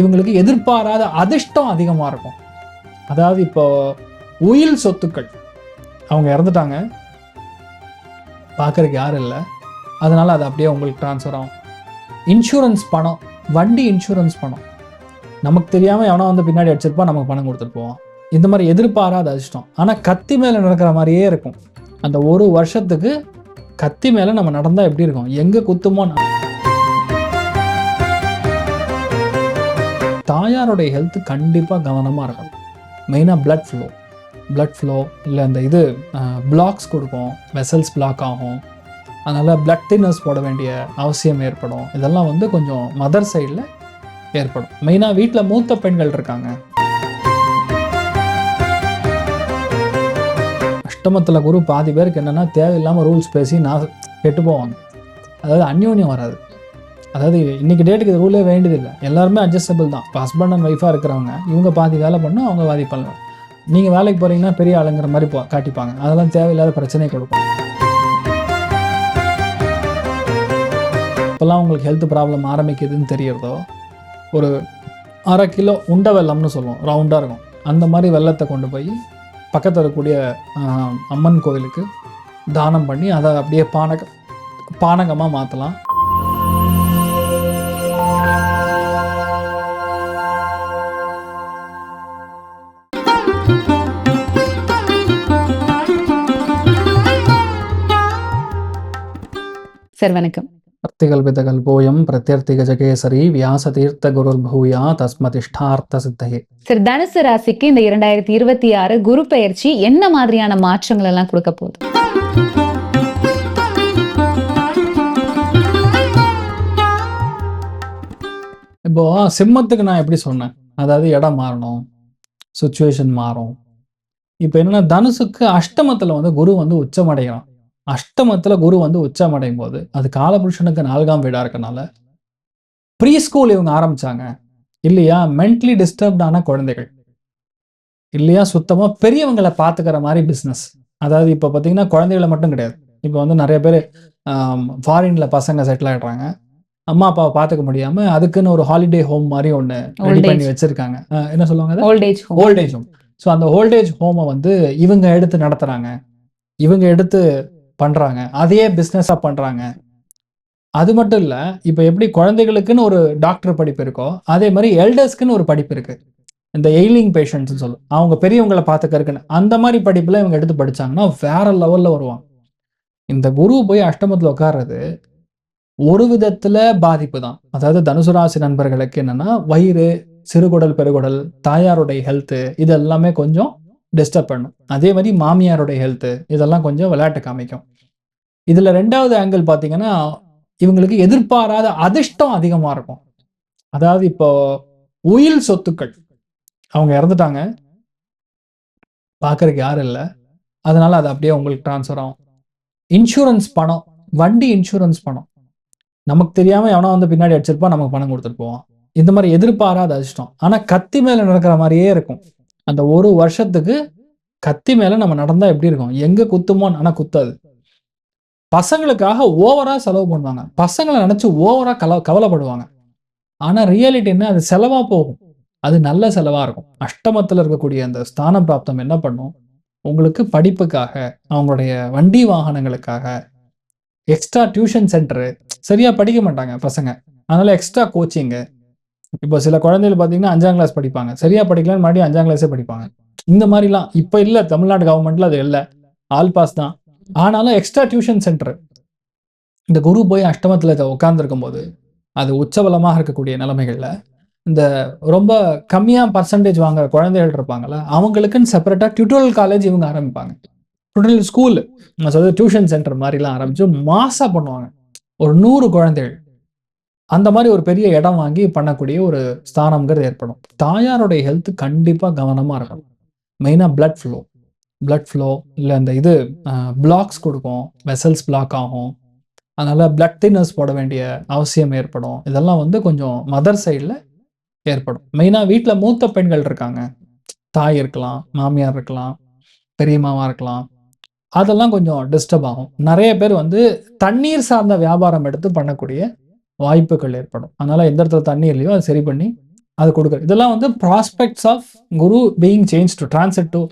இவங்களுக்கு எதிர்பாராத அதிர்ஷ்டம் அதிகமாக இருக்கும். அதாவது இப்போ உயில் சொத்துக்கள், அவங்க இறந்துட்டாங்க, பார்க்கறதுக்கு யாரும் இல்லை, அதனால அது அப்படியே உங்களுக்கு ட்ரான்ஸ்ஃபர் ஆகும். இன்சூரன்ஸ் பணம், வண்டி இன்சூரன்ஸ் பணம், நமக்கு தெரியாமல் எவனா வந்து பின்னாடி அடிச்சிருப்பா, நமக்கு பணம் கொடுத்துட்டு போவான். இந்த மாதிரி எதிர்பாராத அதிர்ஷ்டம். ஆனால் கத்தி மேலே நடக்கிற மாதிரியே இருக்கும். அந்த ஒரு வருஷத்துக்கு கத்தி மேலே நம்ம நடந்தால் எப்படி இருக்கும், எங்கே குத்துமோ. தாயாருடைய ஹெல்த் கண்டிப்பாக கவனமாக இருக்கும். மெயினாக பிளட் ஃப்ளோ இல்லை அந்த இது பிளாக்ஸ் கொடுக்கும், வெசல்ஸ் பிளாக் ஆகும், அதனால் பிளட் தின்னர்ஸ் போட வேண்டிய அவசியம் ஏற்படும். இதெல்லாம் வந்து கொஞ்சம் மதர் சைடில் ஏற்படும். மெயினாக வீட்டில் மூத்த பெண்கள் இருக்காங்க, அஷ்டமத்தில் குரு பாதி பேருக்கு என்னென்னா தேவையில்லாமல் ரூல்ஸ் பேசி நான் கெட்டு போவாங்க. அதாவது அந்யோன்யம் வராது. அதாவது இன்றைக்கி டேட்டுக்கு இது ரூலே வேண்டியதில்லை, எல்லாருமே அட்ஜஸ்டபிள் தான். இப்போ ஹஸ்பண்ட் அண்ட் ஒய்ஃபாக இருக்கிறவங்க இவங்க பாதி வேலை பண்ணணும், அவங்க பாதி பண்ணலாம். நீங்கள் வேலைக்கு போகிறீங்கன்னா பெரிய ஆளுங்கிற மாதிரி காட்டிப்பாங்க, அதெல்லாம் தேவையில்லாத பிரச்சனை கொடுக்கும். இப்போல்லாம் உங்களுக்கு ஹெல்த் ப்ராப்ளம் ஆரம்பிக்குதுன்னு தெரியறதோ, ஒரு 1/2 கிலோ உண்டை வெள்ளம்னு சொல்லுவோம், ரவுண்டாக இருக்கும், அந்த மாதிரி வெள்ளத்தை கொண்டு போய் பக்கத்தில் இருக்கக்கூடிய அம்மன் கோவிலுக்கு தானம் பண்ணி அதை அப்படியே பானகமாக மாற்றலாம். சார் வணக்கம். பிரத்திகல்பிதகல்போயம் பிரத்யர்த்திகஜகேசரி வியாசதீர்த்த குருர் பூயா தஸ்மதிஷ்டார்த்த சித்தகே. சார், தனுசு ராசிக்கு இந்த 2026 குரு பெயர்ச்சி என்ன மாதிரியான மாற்றங்கள் எல்லாம் கொடுக்க போகுது? இப்போ சிம்மத்துக்கு நான் எப்படி சொன்னேன், அதாவது இடம் மாறணும், சுச்சுவேஷன் மாறும். இப்போ என்னன்னா தனுசுக்கு அஷ்டமத்தில் வந்து குரு வந்து உச்சமடைகிறான். அஷ்டமத்தில் குரு வந்து உச்சமடையும் போது அது காலபுருஷனுக்கு 4ஆம் வீடாக இருக்கனால ப்ரீ ஸ்கூல் இவங்க ஆரம்பிச்சாங்க இல்லையா, மென்டலி டிஸ்டர்ப்டான குழந்தைகள் இல்லையா, சுத்தமாக பெரியவங்களை பார்த்துக்கிற மாதிரி பிஸ்னஸ். அதாவது இப்போ பார்த்தீங்கன்னா குழந்தைகளை மட்டும் கிடையாது, இப்போ வந்து நிறைய பேர் ஃபாரின்ல பசங்க செட்டில் ஆகிடுறாங்க, அம்மா அப்பாவை பார்த்துக்க முடியாமல் அதுக்குன்னு ஒரு ஹாலிடே ஹோம் மாதிரி ஒன்று ரெடி பண்ணி வச்சிருக்காங்க. என்ன சொல்லுவாங்க, ஓல்டேஜ் ஹோம். ஸோ அந்த ஓல்டேஜ் ஹோமை வந்து இவங்க எடுத்து நடத்துகிறாங்க, இவங்க எடுத்து பண்ணுறாங்க, அதையே பிஸ்னஸாக பண்ணுறாங்க. அது மட்டும் இல்லை, இப்போ எப்படி குழந்தைகளுக்குன்னு ஒரு டாக்டர் படிப்பு இருக்கோ, அதே மாதிரி எல்டர்ஸ்க்குன்னு ஒரு படிப்பு இருக்குது, இந்த எய்லிங் பேஷண்ட்ஸ்னு சொல்லும், அவங்க பெரியவங்களை பார்த்துக்கறக்குன்னு. அந்த மாதிரி படிப்பில் இவங்க எடுத்து படித்தாங்கன்னா வேற லெவலில் வருவாங்க. இந்த குரு போய் அஷ்டமத்தில் உட்கார்றது ஒரு விதத்தில் பாதிப்பு தான். அதாவது தனுசு ராசி நண்பர்களுக்கு என்னென்னா வயிறு, சிறுகுடல், பெருகுடல், தாயாருடைய ஹெல்த்து இது எல்லாமே கொஞ்சம் டிஸ்டர்ப் பண்ணும். அதே மாதிரி மாமியாருடைய ஹெல்த்து இதெல்லாம் கொஞ்சம் விளையாட்டு காமிக்கும். இதில் 2வது ஆங்கிள் பார்த்தீங்கன்னா இவங்களுக்கு எதிர்பாராத அதிர்ஷ்டம் அதிகமாக இருக்கும். அதாவது இப்போ உயில் சொத்துக்கள், அவங்க இறந்துட்டாங்க, பார்க்கறதுக்கு யாரும் இல்லை, அதனால அது அப்படியே உங்களுக்கு ட்ரான்ஸ்ஃபர் ஆகும். இன்சூரன்ஸ் பணம், வண்டி இன்சூரன்ஸ் பணம், நமக்கு தெரியாமல் எவனா வந்து பின்னாடி அடிச்சிருப்பா, நமக்கு பணம் கொடுத்துட்டு போவான். இந்த மாதிரி எதிர்பாராத அதிர்ஷ்டம். ஆனால் கத்தி மேலே நடக்கிற மாதிரியே இருக்கும். அந்த ஒரு வருஷத்துக்கு கத்தி மேலே நம்ம நடந்தால் எப்படி இருக்கும், எங்கே குத்துமோன்னு. ஆனால் குத்தாது. பசங்களுக்காக ஓவராக செலவு பண்ணுவாங்க, பசங்களை நினச்சி ஓவராக கவலைப்படுவாங்க. ஆனால் ரியாலிட்டி என்ன, அது செலவாக போகும், அது நல்ல செலவாக இருக்கும். அஷ்டமத்தில் இருக்கக்கூடிய அந்த ஸ்தான பிராப்தம் என்ன பண்ணும், உங்களுக்கு படிப்புக்காக, அவங்களுடைய வண்டி வாகனங்களுக்காக, எக்ஸ்ட்ரா டியூஷன் சென்டரு, சரியாக படிக்க மாட்டாங்க பசங்க, அதனால் எக்ஸ்ட்ரா கோச்சிங்கு. இப்போ சில குழந்தைகள் பார்த்தீங்கன்னா 5ஆம் கிளாஸ் படிப்பாங்க, சரியாக படிக்கலான்னு மறுபடியும் 5ஆம் கிளாஸே படிப்பாங்க. இந்த மாதிரிலாம் இப்போ இல்லை, தமிழ்நாடு கவர்மெண்ட்டில் அது இல்லை, ஆல் பாஸ் தான். ஆனாலும் எக்ஸ்ட்ரா டியூஷன் சென்டர். இந்த குரு போய் அஷ்டமத்தில் உட்கார்ந்துருக்கும் போது அது உச்சபலமாக இருக்கக்கூடிய நிலைமைகளில் இந்த ரொம்ப கம்மியாக பர்சன்டேஜ் வாங்குற குழந்தைகள் இருப்பாங்கள்ல, அவங்களுக்குன்னு செப்பரேட்டாக டியூட்டோரியல் காலேஜ் இவங்க ஆரம்பிப்பாங்க. டியூட்டோரியல் ஸ்கூல், நான் சொல்றது டியூஷன் சென்டர் மாதிரிலாம் ஆரம்பித்து மாசாக பண்ணுவாங்க. ஒரு 100 குழந்தைகள் அந்த மாதிரி ஒரு பெரிய இடம் வாங்கி பண்ணக்கூடிய ஒரு ஸ்தானம்ங்கிறது ஏற்படும். தாயாருடைய ஹெல்த் கண்டிப்பாக கவனமாக இருக்கணும். மெயினாக பிளட் ஃப்ளோ இல்லை அந்த இது பிளாக்ஸ் கொடுக்கும், வெசல்ஸ் பிளாக் ஆகும், அதனால் பிளட் தின்னர்ஸ் போட வேண்டிய அவசியம் ஏற்படும். இதெல்லாம் வந்து கொஞ்சம் மதர் சைடில் ஏற்படும். மெயினாக வீட்டில் மூத்த பெண்கள் இருக்காங்க, தாய் இருக்கலாம், மாமியார் இருக்கலாம், பெரியம்மாவாக இருக்கலாம், அதெல்லாம் கொஞ்சம் டிஸ்டர்ப் ஆகும். நிறைய பேர் வந்து தண்ணீர் சார்ந்த வியாபாரம் எடுத்து பண்ணக்கூடிய வாய்ப்புகள் ஏற்படும். அதனால் எந்த இடத்துல தண்ணி இல்லையோ அதை சரி பண்ணி அது கொடுக்குறது. இதெல்லாம் வந்து prospects of Guru being change to transit to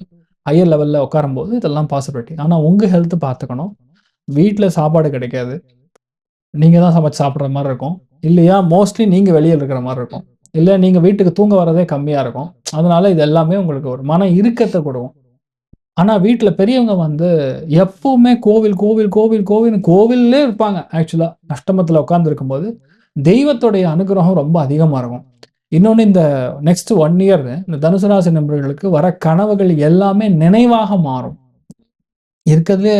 higher லெவலில் உட்காரும்போது இதெல்லாம் பாசிபிலிட்டி. ஆனால் உங்கள் ஹெல்த் பார்த்துக்கணும். வீட்டில் சாப்பாடு கிடைக்காது, நீங்கள் தான் சமைச்சு சாப்பிட்ற மாதிரி இருக்கும். இல்லையா மோஸ்ட்லி நீங்கள் வெளியில் இருக்கிற மாதிரி இருக்கும். இல்லை நீங்கள் வீட்டுக்கு தூங்க வரதே கம்மியாக இருக்கும். அதனால இது எல்லாமே உங்களுக்கு ஒரு மன இறுக்கத்தை கொடுக்கும். ஆனால் வீட்டில் பெரியவங்க வந்து எப்பவுமே கோவில் கோவில் கோவில் கோவில் கோவிலே இருப்பாங்க. ஆக்சுவலாக அஷ்டமத்தில் உட்காந்துருக்கும் போது தெய்வத்துடைய அனுகிரகம் ரொம்ப அதிகமாக இருக்கும். இன்னொன்று, இந்த நெக்ஸ்ட் 1 இயர் இந்த தனுசு ராசி நண்பர்களுக்கு வர கனவுகள் எல்லாமே நினைவாக மாறும். இருக்கிறதுலே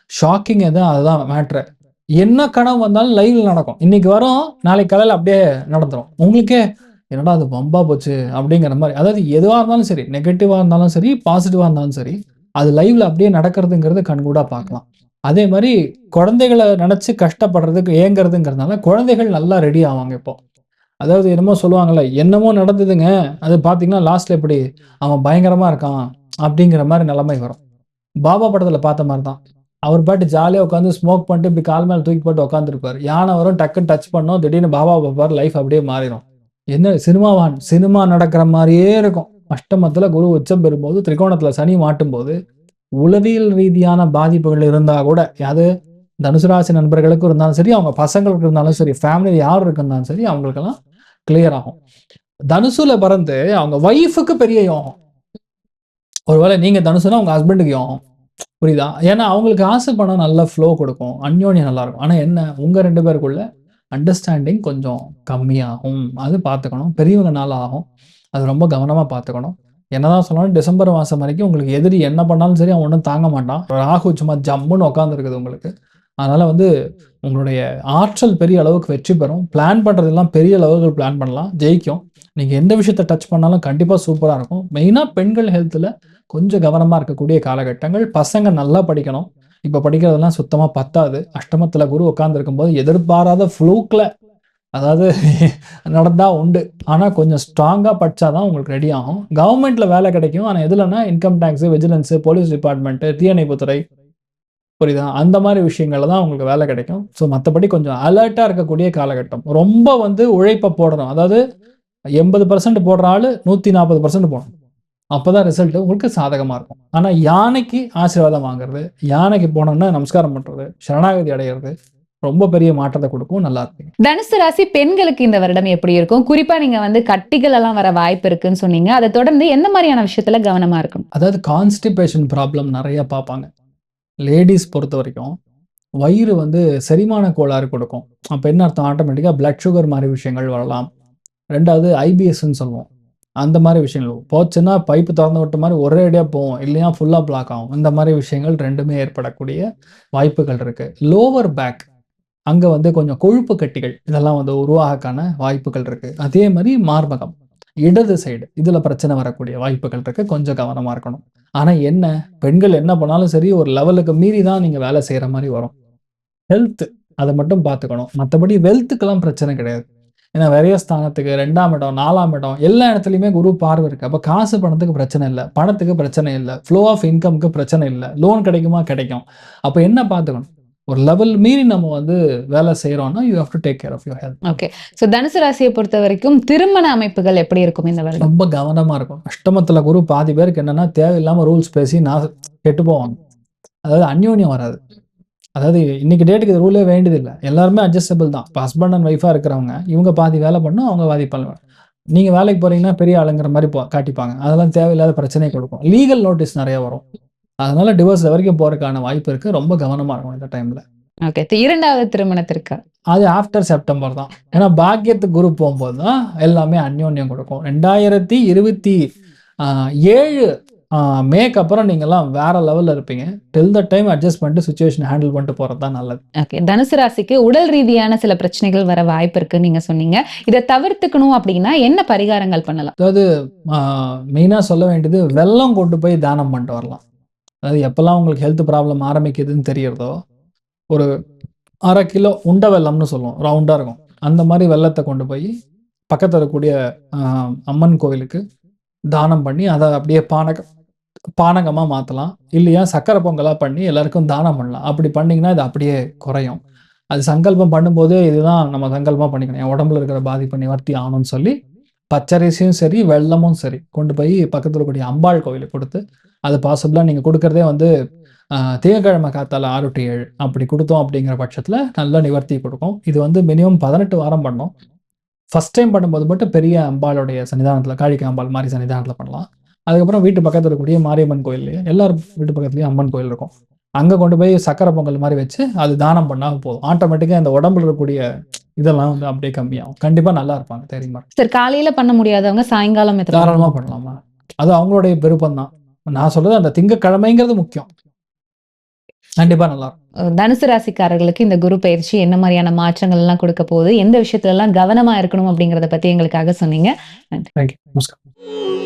ஷாக்கிங் எதுவும் அதுதான் மேட்ரு. என்ன கனவு வந்தாலும் லைவ்ல நடக்கும். இன்னைக்கு வரும், நாளைக்கு காலையில் அப்படியே நடந்துடும். உங்களுக்கே என்னடா அது வம்பா போச்சு அப்படிங்கிற மாதிரி. அதாவது எதுவாக இருந்தாலும் சரி, நெகட்டிவாக இருந்தாலும் சரி, பாசிட்டிவாக இருந்தாலும் சரி, அது லைவ்ல அப்படியே நடக்கிறதுங்கிறது கண்கூடா பார்க்கலாம். அதே மாதிரி குழந்தைகளை நினச்சி கஷ்டப்படுறதுக்கு ஏங்கிறதுங்கிறதுனால குழந்தைகள் நல்லா ரெடி ஆவாங்க இப்போ. அதாவது என்னமோ சொல்லுவாங்கல்ல, என்னமோ நடந்ததுங்க, அது பார்த்தீங்கன்னா லாஸ்ட்ல எப்படி அவன் பயங்கரமா இருக்கான் அப்படிங்கிற மாதிரி நிலைமை வரும். பாபா படத்தில் பார்த்த மாதிரி தான். அவர் பாட்டு ஜாலியாக உட்காந்து ஸ்மோக் பண்ணிட்டு இப்படி கால் மேலே தூக்கி போட்டு உட்காந்துருப்பார். யானை வரும், டக்குன்னு டச் பண்ணோம், திடீர்னு பாபா பார்ப்பார், லைஃப் அப்படியே மாறிடும். என்ன சினிமா நடக்கிற மாதிரியே இருக்கும். அஷ்டமத்தில் குரு உச்சம் பெறும்போது, திரிகோணத்தில் சனி மாட்டும் போது உளவியல் ரீதியான பாதிப்புகள் இருந்தால் கூட, அது தனுசு ராசி நண்பர்களுக்கு இருந்தாலும் சரி, அவங்க பசங்களுக்கு இருந்தாலும் சரி, ஃபேமிலியில் யார் இருந்தாலும் சரி, அவங்களுக்கெல்லாம் கிளியர் ஆகும். தனுசுல பிறந்து அவங்க ஒய்ஃபுக்கு பெரிய யோகம். ஒருவேளை நீங்க தனுசுனா உங்க ஹஸ்பண்டுக்கு யோகம். புரியுதா? ஏன்னா அவங்களுக்கு ஆசை பணம் நல்ல ஃப்ளோ கொடுக்கும், அந்யோன்யம் நல்லா இருக்கும். ஆனால் என்ன, உங்க 2 பேருக்குள்ள அண்டர்ஸ்டாண்டிங் கொஞ்சம் கம்மியாகும். அது பார்த்துக்கணும். பெரியவங்க நாள் ஆகும், அது ரொம்ப கவனமாக பார்த்துக்கணும். என்னதான் சொன்னாலும் டிசம்பர் மாதம் வரைக்கும் உங்களுக்கு எதிரி என்ன பண்ணாலும் சரி அவன் ஒன்றும் தாங்க மாட்டான். ராகு சும்மா ஜம்முன்னு உட்காந்துருக்குது உங்களுக்கு. அதனால் வந்து உங்களுடைய ஆற்றல் பெரிய அளவுக்கு வெற்றி பெறும். பிளான் பண்ணுறதெல்லாம் பெரிய அளவுக்கு பிளான் பண்ணலாம், ஜெயிக்கும். நீங்கள் எந்த விஷயத்தை டச் பண்ணாலும் கண்டிப்பாக சூப்பராக இருக்கும். மெயினாக பெண்கள் ஹெல்த்தில் கொஞ்சம் கவனமாக இருக்கக்கூடிய காலகட்டங்கள். பசங்க நல்லா படிக்கணும். இப்போ படிக்கிறதெல்லாம் சுத்தமாக பத்தாது. அஷ்டமத்தில் குரு உட்காந்துருக்கும் போது எதிர்பாராத ஃப்ளூக்கில், அதாவது நடந்தால் உண்டு, ஆனால் கொஞ்சம் ஸ்ட்ராங்காக படித்தாதான் உங்களுக்கு ரெடி ஆகும். கவர்மெண்ட்டில் வேலை கிடைக்கும். ஆனால் எதுலன்னா income tax, vigilance, police department, தீயணைப்புத்துறை, புரியுதா, அந்த மாதிரி விஷயங்கள்ல தான் உங்களுக்கு வேலை கிடைக்கும். ஸோ மற்றபடி கொஞ்சம் அலர்ட்டாக இருக்கக்கூடிய காலகட்டம். ரொம்ப வந்து உழைப்பை போடணும். அதாவது 80% போடுற ஆள் 140% போடணும். அப்போ தான் ரிசல்ட் உங்களுக்கு சாதகமாக இருக்கும். ஆனால் யானைக்கு ஆசீர்வாதம் வாங்குறது, யானைக்கு போனோம்னா நமஸ்காரம் பண்ணுறது, சரணாகதி அடைகிறது ரொம்ப பெரிய மாற்றத்தை கொடுக்கும். நல்லா இருக்கும். தனுசு ராசி பெண்களுக்கு இந்த வருடம் எப்படி இருக்கும்? குறிப்பா நீங்க வந்து கட்டிகள் எல்லாம் வர வாய்ப்பு இருக்குன்னு சொன்னீங்க. அதை தொடர்ந்து எந்த மாதிரியான விஷயத்துல கவனமா இருக்கணும்? அதாவது கான்ஸ்டிபேஷன் ப்ராப்ளம் நிறைய பார்ப்பாங்க. லேடிஸ் பொறுத்த வரைக்கும் வயிறு வந்து செரிமான கோளாறு கொடுக்கும். அப்போ என்ன அர்த்தம், ஆட்டோமேட்டிக்காக பிளட் சுகர் மாதிரி விஷயங்கள் வரலாம். 2வது ஐபிஎஸ்ன்னு சொல்லுவோம், அந்த மாதிரி விஷயங்கள் போச்சுன்னா பைப்பு திறந்து விட்ட மாதிரி ஒரே அடியாக போகும், இல்லையா ஃபுல்லாக பிளாக் ஆகும். இந்த மாதிரி விஷயங்கள் ரெண்டுமே ஏற்படக்கூடிய வாய்ப்புகள் இருக்குது. லோவர் பேக், அங்கே வந்து கொஞ்சம் கொழுப்பு கட்டிகள் இதெல்லாம் வந்து உருவாகக்கான வாய்ப்புகள் இருக்குது. அதே மாதிரி மார்பகம், இடது சைடு, இதில் பிரச்சனை வரக்கூடிய வாய்ப்புகள் இருக்குது. கொஞ்சம் கவனமாக இருக்கணும். ஆனால் என்ன, பெண்கள் என்ன பண்ணாலும் சரி ஒரு லெவலுக்கு மீறி தான் நீங்கள் வேலை செய்கிற மாதிரி வரும். ஹெல்த் அதை மட்டும் பார்த்துக்கணும். மற்றபடி வெல்த்துக்கெல்லாம் பிரச்சனை கிடையாது. ஏன்னா நிறைய ஸ்தானத்துக்கு 2ஆம் இடம், 4ஆம் இடம், எல்லா இடத்துலையுமே குரு பார்வை இருக்குது. அப்போ காசு பணத்துக்கு பிரச்சனை இல்லை, பணத்துக்கு பிரச்சனை இல்லை, ஃப்ளோ ஆஃப் இன்கம்க்கு பிரச்சனை இல்லை, லோன் கிடைக்குமா கிடைக்கும். அப்போ என்ன பார்த்துக்கணும், ஒரு லெவல் மீறி நம்ம வந்து வேலை செய்கிறோம்னா you have to take care of your health. Okay. So தனுசு ராசியை பொறுத்த வரைக்கும் திருமண அமைப்புகள் எப்படி இருக்கும் இந்த வருடம்? ரொம்ப கவனமாக இருக்கும். அஷ்டமத்தில் குரு பாதி பேருக்கு என்னென்னா தேவையில்லாமல் ரூல்ஸ் பேசி கெட்டு போவாங்க. அதாவது அந்யோன்யம் வராது. அதாவது இன்னைக்கு டேட்டுக்கு இது ரூலே வேண்டியதில்லை, எல்லாருமே அட்ஜஸ்டபிள் தான். இப்போ ஹஸ்பண்ட் அண்ட் ஒய்ஃபாக இருக்கிறவங்க இவங்க பாதி வேலை பண்ணணும், அவங்க பாதி பண்ணுவாங்க. நீங்கள் வேலைக்கு போகிறீங்கன்னா பெரிய ஆளுங்கிற மாதிரி காட்டிப்பாங்க. அதெல்லாம் தேவையில்லாத பிரச்சனையை கொடுக்கும். லீகல் நோட்டீஸ் நிறைய வரும். அதனால டிவோர்ஸ் வரைக்கும் போகிறதுக்கான வாய்ப்பு இருக்குது. ரொம்ப கவனமாக இருக்கும் இந்த டைமில். ஓகே. 2வது திருமணத்திற்கு அது ஆஃப்டர் செப்டம்பர் தான். ஏன்னா பாக்கியத்துக்கு குரு போகும்போது தான் எல்லாமே அந்யோன்யம் கொடுக்கும். 2027 மேக்கு அப்புறம் நீங்கள்லாம் வேற லெவலில் இருப்பீங்க. டில் த டைம் அட்ஜஸ்ட் பண்ணிட்டு சுச்சுவேஷன் ஹேண்டில் பண்ணிட்டு போகிறது தான் நல்லது. ஓகே. தனுசு ராசிக்கு உடல் ரீதியான சில பிரச்சனைகள் வர வாய்ப்பு இருக்குன்னு நீங்கள் சொன்னீங்க. இதை தவிர்த்துக்கணும் அப்படின்னா என்ன பரிகாரங்கள் பண்ணலாம்? அதாவது மெயினாக சொல்ல வேண்டியது, வெல்லம் கொண்டு போய் தானம் பண்ணிட்டு வரலாம். அதாவது எப்போல்லாம் உங்களுக்கு ஹெல்த் ப்ராப்ளம் ஆரம்பிக்குதுன்னு தெரியறதோ, ஒரு 1/2 கிலோ உண்டை வெல்லம்னு சொல்லுவோம், ரவுண்டாக இருக்கும், அந்த மாதிரி வெல்லத்தை கொண்டு போய் பக்கத்தில் இருக்கக்கூடிய அம்மன் கோவிலுக்கு தானம் பண்ணி அதை அப்படியே பானகமாக மாற்றலாம். இல்லையா சக்கரை பொங்கலாக பண்ணி எல்லாருக்கும் தானம் பண்ணலாம். அப்படி பண்ணிங்கன்னா இது அப்படியே குறையும். அது சங்கல்பம் பண்ணும்போதே இதுதான் நம்ம சங்கல்பமாக பண்ணிக்கணும், என் உடம்புல இருக்கிற பாதிப்பை நிவர்த்தி ஆகணும்னு சொல்லி பச்சரிசியும் சரி, வெல்லமும் சரி கொண்டு போய் பக்கத்துல இருக்கக்கூடிய அம்பாள் கோவிலுக்கு கொடுத்து, அது பாசிபிளா நீங்க குடுக்கறதே வந்து திங்கட்கிழமை காத்தால 6 to 7 அப்படி குடுத்தோம் அப்படிங்கிற பட்சத்துல நல்ல நிவர்த்தி குடுக்கும். இது வந்து மினிமம் 18 வாரம் பண்ணணும். ஃபர்ஸ்ட் டைம் பண்ணும்போது மட்டும் பெரிய அம்பாளுடைய சன்னிதானத்துல, காளிகா அம்பாள் மாரி சன்னிதானத்துல பண்ணலாம். அதுக்கப்புறம் வீட்டு பக்கத்துல இருக்கக்கூடிய மாரியம்மன் கோயில்லயே, எல்லார் வீட்டு பக்கத்துலயும் அம்மன் கோயில் இருக்கும். அங்க கொண்டு போய் சக்கரை பொங்கல் மாரி வச்சு, அது தானம் பண்ணா போதும். ஆட்டோமேட்டிக்கா இந்த உடம்புல இருக்கக்கூடிய இதெல்லாம் வந்து அப்படியே கம்மியாகும். கண்டிப்பா நல்லா இருப்பாங்க தைரியமா. சார் காலையில பண்ண முடியாதவங்க சாயங்காலம் எத்தனை தாராளமா பண்ணலாமா. அது அவங்களுடைய விருப்பம் தான். நான் சொல்றது அந்த திங்கட்கிழமைங்கிறது முக்கியம். கண்டிப்பா நல்லா இருக்கும். தனுசு ராசிக்காரர்களுக்கு இந்த குரு பயிற்சி என்ன மாதிரியான மாற்றங்கள் எல்லாம் கொடுக்க போகுது, எந்த விஷயத்துல எல்லாம் கவனமா இருக்கணும் அப்படிங்கறத பத்தி எங்களுக்காக சொன்னீங்க. நன்றி. தேங்க்யூ. நமஸ்காரம்.